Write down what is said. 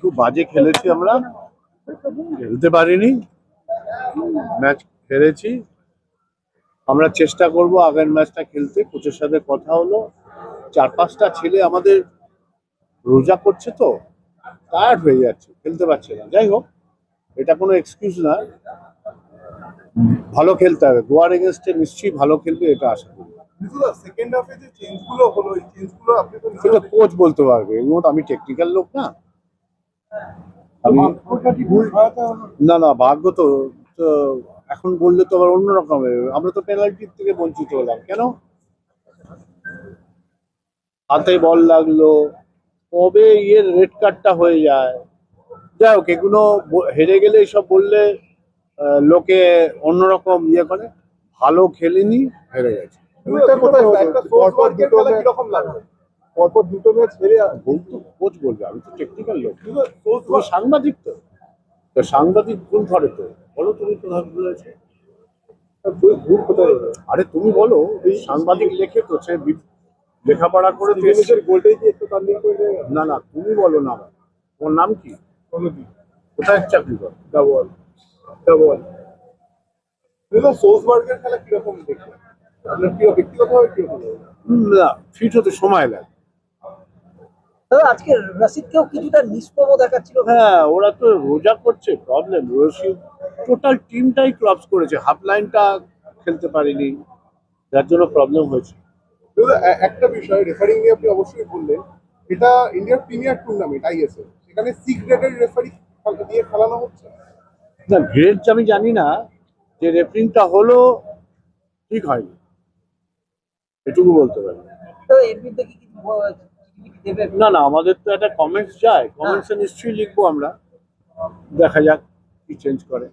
খুব বাজে খেলেছি আমরা, খেলতে পারিনি, ম্যাচ হেরেছি। আমরা চেষ্টা করব আগের ম্যাচটা খেলতে। কোচের সাথে কথা হলো, 4-5টা ছেলে আমাদের রোজা করছে, তো টায়ার্ড হয়ে যাচ্ছে, খেলতে পারছে না। যাই হোক, এটা কোনো এক্সকিউজ না, ভালো খেলতে হবে। গোয়ার এগেনস্টে নিশ্চয়ই ভালো খেলবে, এটা আশা করি। সেকেন্ড হাফে যে চেঞ্জগুলো হলো, এই চেঞ্জগুলো আপনি তো সেটা কোচ বলতে পারবে, এগুলো তো আমি টেকনিক্যাল লোক না। আমি না না, ভাগ্য তো তো এখন বললে তো আবার অন্যরকম হবে। আমরা তো পেনাল্টির থেকে বঞ্চিত হলাম কেন? হাতে বল লাগলো, কবে রেড কার্ডটা হয়ে যায়। যাই হোক, এগুলো হেরে গেলে সব বললে লোকে অন্যরকম করে। ভালো খেলিনি, হেরে গেছে। পরপর দুটো ম্যাচ হেরে বলতো কোচ বলবে, আমি তো টেকনিক্যাল লোক। তুমি সাংবাদিক তো, তো সাংবাদিক ভুল ধরে তো। বলো তুমি কোথায় ভুল হয়েছে? ভুল কোথায়? আরে তুমি বলো, এই সাংবাদিক লেখে তো, সে লেখাপড়া করে তো এসেছে। গোলটাই কি একটু টার্নিং করে? না না, তুমি বলো না। তোমার নাম কি? কোথায় চাকরি করো? ডাবল সোসবার্গের খেলা কিরকম দেখলেন? আপনার কি ব্যক্তিগতভাবে কিরকম? না, ফিট হতে সময় লাগে। আজকে রশিদকেও কিছুটা নিষ্প্রভ দেখাচ্ছিল। হ্যাঁ, ওরা তো রোজা করছে, প্রবলেম। রশিদ টোটাল টিমটাই ক্লাবস করেছে, হাফ লাইনটা খেলতে পারিনি, যার জন্য প্রবলেম হয়েছে। একটা বিষয় রেফারিং নিয়ে আপনি অবশ্যই বললেন, এটা ইন্ডিয়ার প্রিমিয়ার টুর্নামেন্ট আইএসএল, সেখানে সি গ্রেডের রেফারি দিয়ে খেলানো হচ্ছে না, গ্রেড আমি জানি না, যে রেফারিংটা হলো ঠিক হয়নি, এটুকু বলতে পারি। তো এর বিরুদ্ধে কি কিছু দেবে? না না, আমাদের তো একটা কমেন্টস যায়, কমেন্টসে নিশ্চয়ই লিখবো আমরা, দেখা যাক কি চেঞ্জ করে।